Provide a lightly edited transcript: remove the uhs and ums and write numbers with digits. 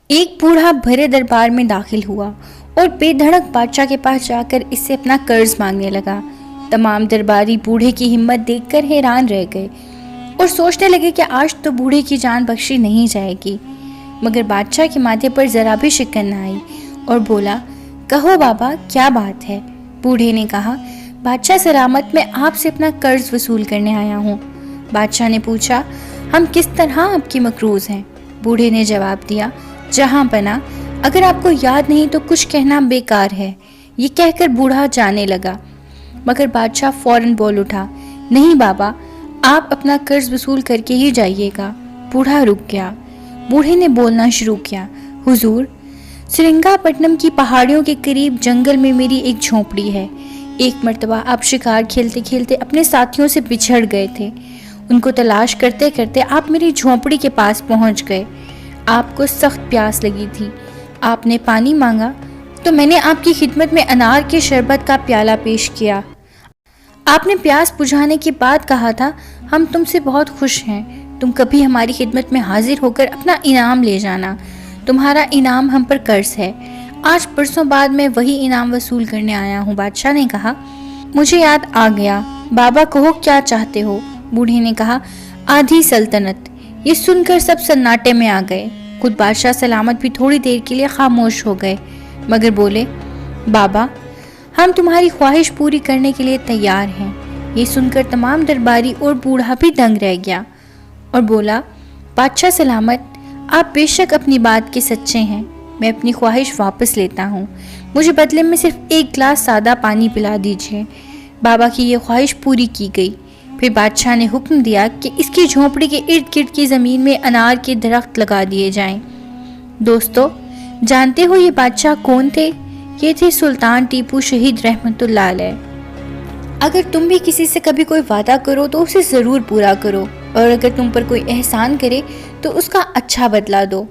ایک بوڑھا بھرے دربار میں داخل ہوا اور بے دھڑک بادشاہ کے پاس جا کر اس سے اپنا قرض مانگنے لگا۔ تمام درباری بوڑھے کی ہمت دیکھ کر حیران رہ گئے اور سوچنے لگے کہ آج تو بوڑھے کی جان بخشی نہیں جائے گی، مگر بادشاہ کے ماتھے پر ذرا بھی شکن نہ آئی اور بولا، کہو بابا کیا بات ہے؟ بوڑھے نے کہا، بادشاہ سلامت، میں آپ سے اپنا قرض وصول کرنے آیا ہوں۔ بادشاہ نے پوچھا، ہم کس طرح آپ کی مقروض ہیں؟ بوڑھے نے جواب دیا، جہاں پناہ، اگر آپ کو یاد نہیں تو کچھ کہنا بیکار ہے۔ یہ کہہ کر بوڑھا جانے لگا، مگر بادشاہ فوراً بول اٹھا، نہیں بابا، آپ اپنا قرض وصول کر کے ہی جائیے گا۔ بوڑھا رک گیا۔ بوڑھے نے بولنا شروع کیا، حضور، سرنگا پٹنم کی پہاڑیوں کے قریب جنگل میں میری ایک جھونپڑی ہے۔ ایک مرتبہ آپ شکار کھیلتے کھیلتے اپنے ساتھیوں سے بچھڑ گئے تھے۔ ان کو تلاش کرتے کرتے آپ میری جھونپڑی کے پاس پہنچ گئے۔ آپ کو سخت پیاس لگی تھی۔ آپ نے پانی مانگا تو میں نے آپ کی خدمت میں انار کے شربت کا پیالہ پیش کیا۔ آپ نے پیاس بجھانے کے بعد کہا تھا، ہم تم سے بہت خوش ہیں، تم کبھی ہماری خدمت میں حاضر ہو کر اپنا انعام لے جانا۔ تمہارا انعام ہم پر قرض ہے۔ آج پرسوں بعد میں وہی انعام وصول کرنے آیا ہوں۔ بادشاہ نے کہا، مجھے یاد آ گیا، بابا کہو کیا چاہتے ہو؟ بوڑھے نے کہا، آدھی سلطنت۔ یہ سن کر سب سناٹے میں آ گئے۔ خود بادشاہ سلامت بھی تھوڑی دیر کے لیے خاموش ہو گئے، مگر بولے، بابا، ہم تمہاری خواہش پوری کرنے کے لیے تیار ہیں۔ یہ سن کر تمام درباری اور بوڑھا بھی دنگ رہ گیا اور بولا، بادشاہ سلامت، آپ بے شک اپنی بات کے سچے ہیں، میں اپنی خواہش واپس لیتا ہوں۔ مجھے بدلے میں صرف ایک گلاس سادہ پانی پلا دیجیے۔ بابا کی یہ خواہش پوری کی گئی۔ پھر بادشاہ نے حکم دیا کہ اس کی جھونپڑی کے ارد گرد کی زمین میں انار کے درخت لگا دیے جائیں۔ دوستو، جانتے ہو یہ بادشاہ کون تھے؟ یہ تھے سلطان ٹیپو شہید رحمت اللہ علیہ۔ اگر تم بھی کسی سے کبھی کوئی وعدہ کرو تو اسے ضرور پورا کرو، اور اگر تم پر کوئی احسان کرے تو اس کا اچھا بدلہ دو۔